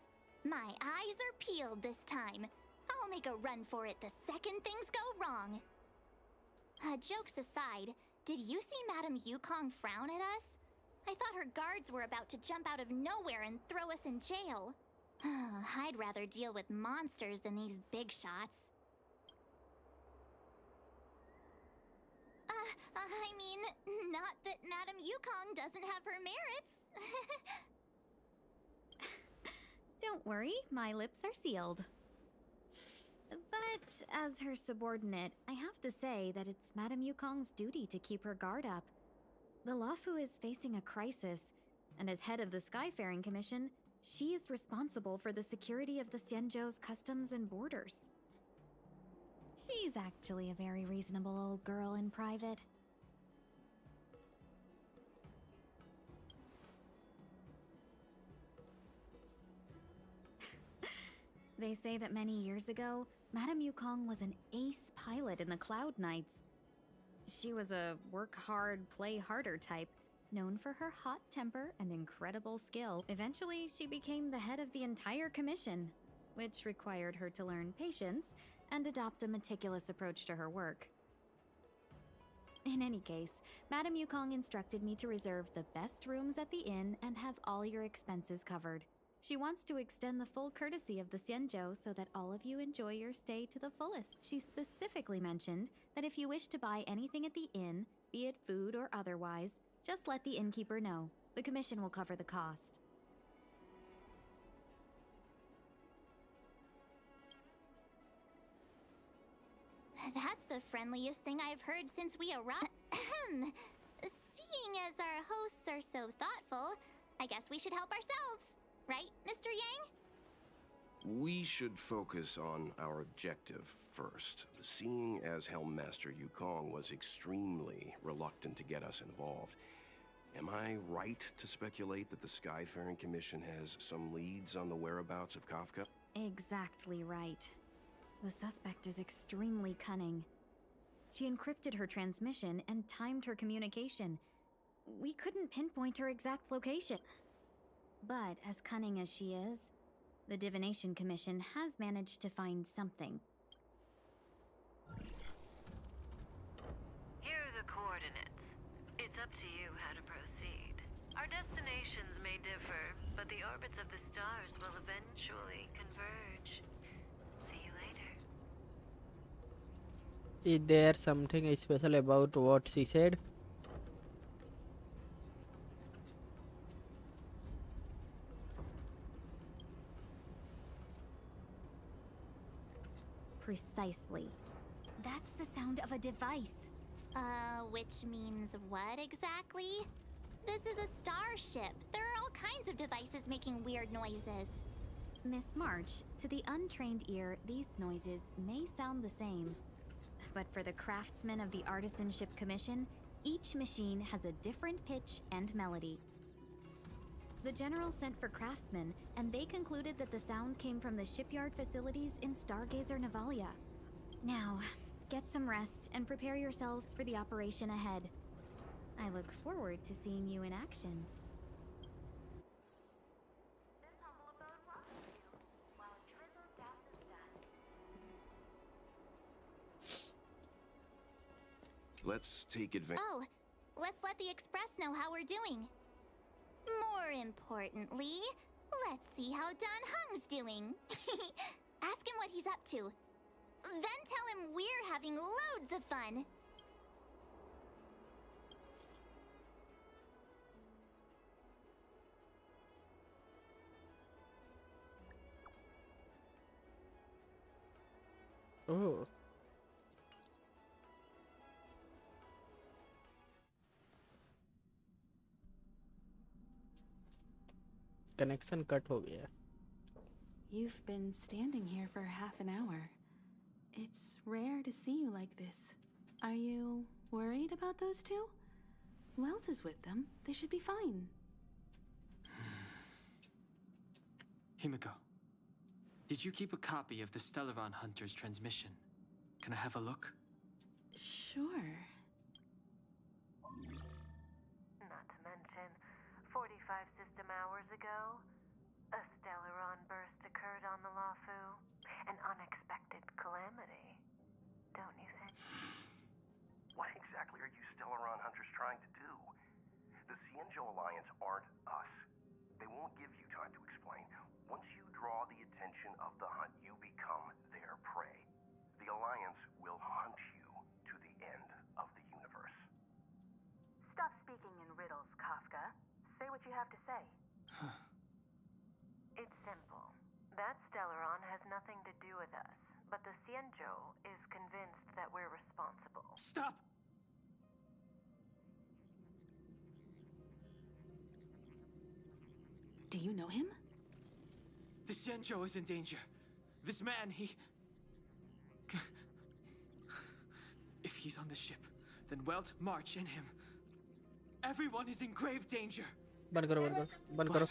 My eyes are peeled this time. I'll make a run for it the second things go wrong. Jokes aside, did you see Madame Yukong frown at us? I thought her guards were about to jump out of nowhere and throw us in jail. I'd rather deal with monsters than these big shots. I mean, not that Madame Yukong doesn't have her merits. Don't worry, my lips are sealed. But as her subordinate, I have to say that it's Madame Yukong's duty to keep her guard up. The Luofu is facing a crisis, and as head of the Skyfaring Commission, she is responsible for the security of the Xianzhou's customs and borders. She's actually a very reasonable old girl in private. They say that many years ago, Madame Yukong was an ace pilot in the Cloud Knights. She was a work hard, play harder type, known for her hot temper and incredible skill. Eventually, she became the head of the entire commission, which required her to learn patience and adopt a meticulous approach to her work. In any case, Madame Yukong instructed me to reserve the best rooms at the inn and have all your expenses covered. She wants to extend the full courtesy of the Xianzhou so that all of you enjoy your stay to the fullest. She specifically mentioned that if you wish to buy anything at the inn, be it food or otherwise, just let the innkeeper know. The commission will cover the cost. That's the friendliest thing I've heard since we arrived. Seeing as our hosts are so thoughtful, I guess we should help ourselves. Right, Mr. Yang? We should focus on our objective first. Seeing as Helmmaster Yukong was extremely reluctant to get us involved, am I right to speculate that the Skyfaring Commission has some leads on the whereabouts of Kafka? Exactly right. The suspect is extremely cunning. She encrypted her transmission and timed her communication. We couldn't pinpoint her exact location. But as cunning as she is, the Divination Commission has managed to find something. Here are the coordinates. It's up to you how to proceed. Our destinations may differ, but the orbits of the stars will eventually converge. See you later. Is there something special about what she said? Precisely. That's the sound of a device. Which means what exactly? This is a starship. There are all kinds of devices making weird noises. Miss March, to the untrained ear, these noises may sound the same. But for the craftsmen of the Artisanship Commission, each machine has a different pitch and melody. The General sent for craftsmen, and they concluded that the sound came from the shipyard facilities in Stargazer Navalia. Now, get some rest and prepare yourselves for the operation ahead. I look forward to seeing you in action. Let's take advantage. Oh, let's let the Express know how we're doing. More importantly, let's see how Don Heng's doing. Ask him what he's up to. Then tell him we're having loads of fun. Oh. Connection cut हो गया. You've been standing here for half an hour. It's rare to see you like this. Are you worried about those two? Welt is with them. They should be fine. Himiko, did you keep a copy of the Stellaron Hunter's transmission? Can I have a look? Sure. Not to mention, 45 system hours ago, a Stellaron burst occurred on the Luofu. An unexpected calamity, don't you think? What exactly are you Stellaron hunters trying to do? The Xianzhou Alliance aren't us. They won't give you time to explain. Once you draw the attention of the hunt, you become their prey. The Alliance will hunt you to the end of the universe. Stop speaking in riddles, Kafka. Say what you have to say. It's simple. That Stellaron has nothing to do with us, but the Xianzhou is convinced that we're responsible. Stop! Do you know him? The Xianzhou is in danger. This man, he... If he's on the ship, then Welt, March, and him. Everyone is in grave danger. बंद करो, बंद करो, बंद करो.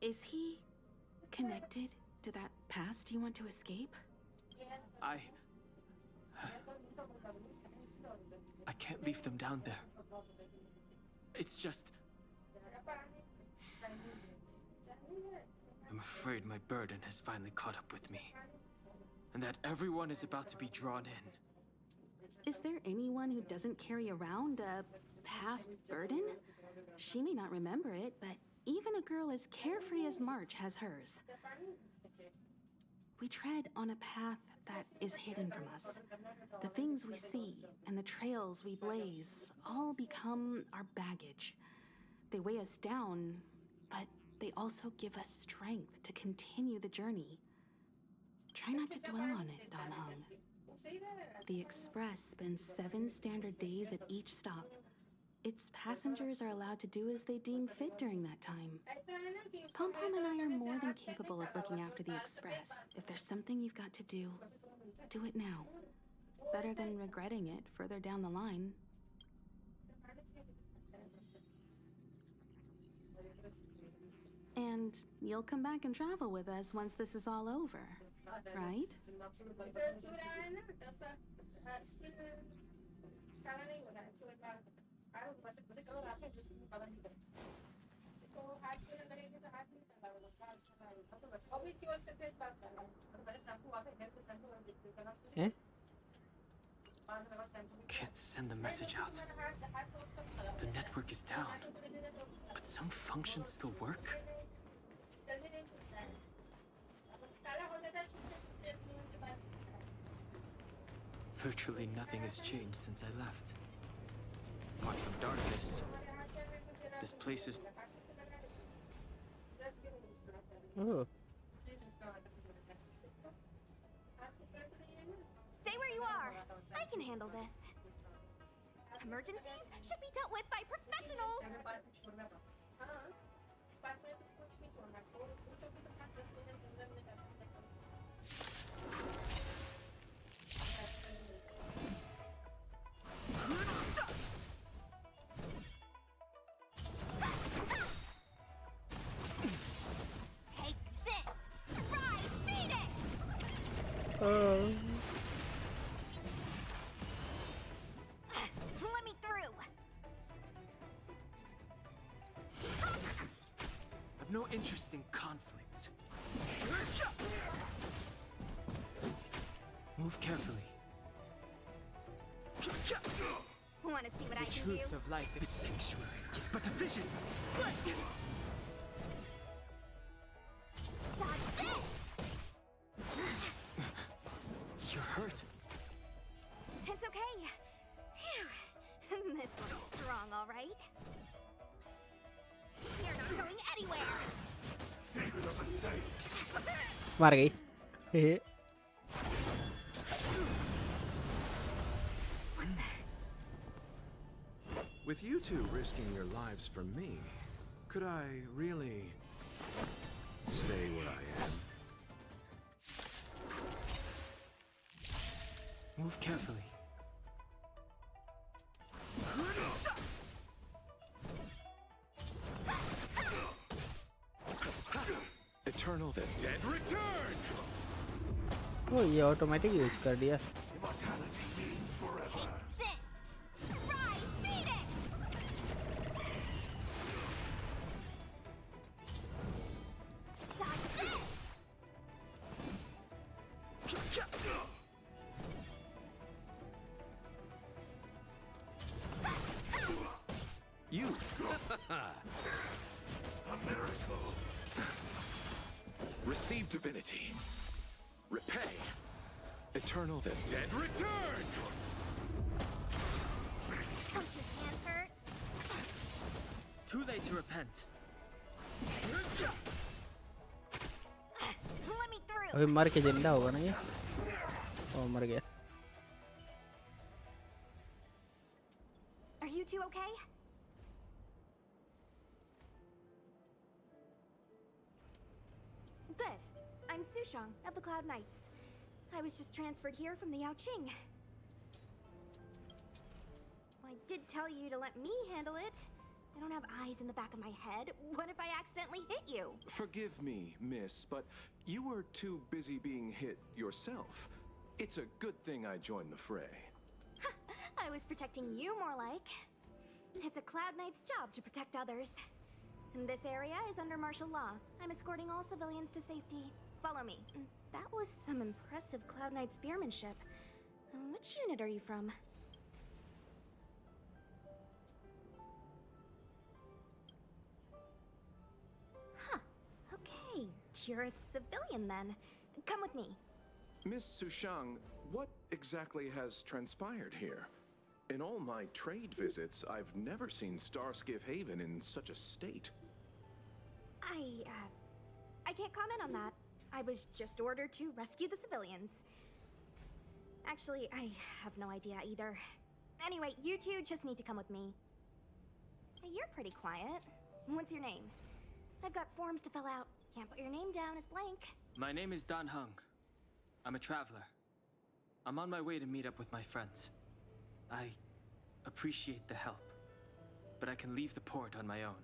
Is he connected to that past you want to escape? I can't leave them down there. It's just... I'm afraid my burden has finally caught up with me. And that everyone is about to be drawn in. Is there anyone who doesn't carry around a past burden? She may not remember it, but even a girl as carefree as March has hers. We tread on a path that is hidden from us. The things we see and the trails we blaze all become our baggage. They weigh us down, but they also give us strength to continue the journey. Try not to dwell on it, Don Heng. The Express spends 7 standard days at each stop. Its passengers are allowed to do as they deem fit during that time. Pom-Pom and I are more than capable of looking after the Express. If there's something you've got to do, do it now. Better than regretting it further down the line. And you'll come back and travel with us once this is all over, right? Eh? Can't send the message out. The network is down. But some functions still work? Virtually nothing has changed since I left. Apart from darkness, this place is... you are. I can handle this. Emergencies should be dealt with by professionals. Take this, Rise Venus! Let me through. I've no interest in conflict. Move carefully. Want to see what I The can truth do? of life is sanctuary. It's but a vision. Break! Dodge this! You're hurt. It's okay. Phew. This one's strong, all right. You're not going anywhere. मार गई हे With you two risking your lives for me, could I really stay where I am? Move carefully. Eternal the dead return! वो ये automatic use कर दिया This! Rise Venus! Dodge this! You! A miracle! Receive divinity. Repay. Eternal the dead return! Don't your hands hurt? Too late to repent. Let me through! अभी मर के जिंदा होगा ना ये ओ मर गया Are you two okay? Good. I'm Sushang of the Cloud Knights. I was just transferred here from the Yaoqing. I did tell you to let me handle it. I don't have eyes in the back of my head. What if I accidentally hit you? Forgive me, miss, but you were too busy being hit yourself. It's a good thing I joined the fray. I was protecting you more like. It's a Cloud Knight's job to protect others. And this area is under martial law. I'm escorting all civilians to safety. Follow me. That was some impressive Cloud Knight spearmanship. Which unit are you from? Huh. Okay. You're a civilian then. Come with me. Miss Sushang, what exactly has transpired here? In all my trade visits, I've never seen Starskiff Haven in such a state. I can't comment on that. I was just ordered to rescue the civilians. Actually, I have no idea either. Anyway, you two just need to come with me. You're pretty quiet. What's your name? I've got forms to fill out. Can't put your name down as blank. My name is Dan Heng. I'm a traveler. I'm on my way to meet up with my friends. I appreciate the help, but I can leave the port on my own.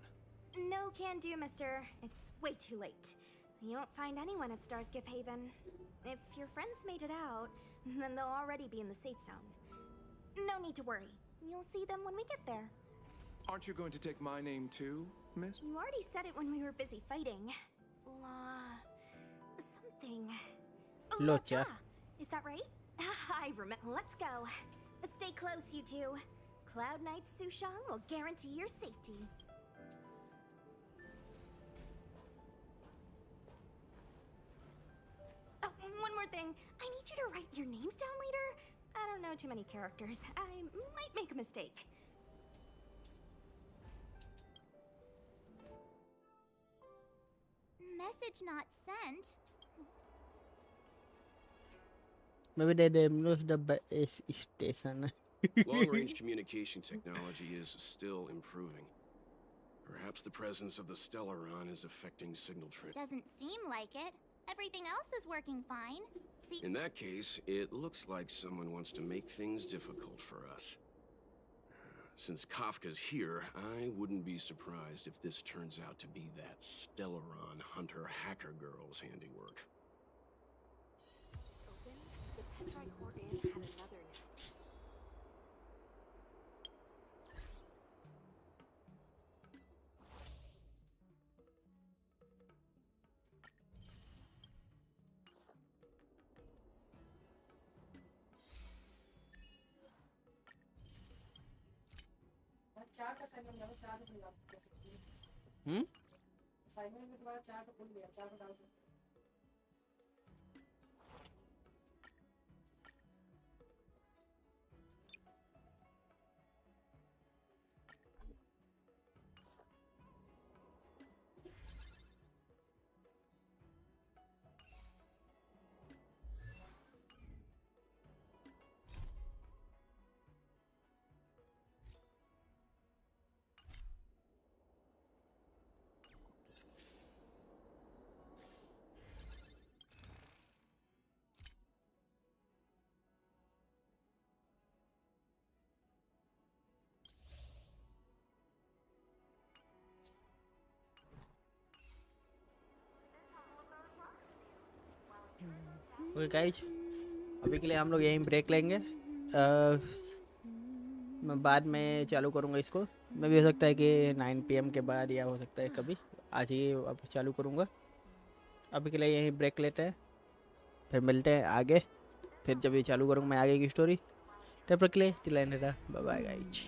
No can do, mister. It's way too late. You won't find anyone at Starskiff Haven. If your friends made it out, then they'll already be in the safe zone. No need to worry. You'll see them when we get there. Aren't you going to take my name too, miss? You already said it when we were busy fighting. Something. Locha. Is that right? I remember. Let's go. Stay close, you two. Cloud Knight Sushang will guarantee your safety. Oh, one more thing. I need you to write your names down later. I don't know too many characters. I might make a mistake. Message not sent. Maybe they lose the base station. Long-range communication technology is still improving. Perhaps the presence of the Stellaron is affecting signal transmission. Doesn't seem like it. Everything else is working fine. See, In that case, it looks like someone wants to make things difficult for us. Since Kafka's here, I wouldn't be surprised if this turns out to be that Stellaron hunter hacker girl's handiwork. Open, the Petricor Inn had another name. Hmm? Okay guys, अभी के लिए हम लोग यहीं break लेंगे। मैं बाद में चालू करूँगा इसको। मैं भी हो सकता है कि 9 PM के बाद, या हो सकता है कभी आज ही अब चालू करूँगा। अभी के लिए यहीं ब्रेक लेते हैं, फिर मिलते हैं आगे। फिर जब ये चालू करूँगा मैं आगे की स्टोरी, तब तक के लिए बाय बाय गाइज।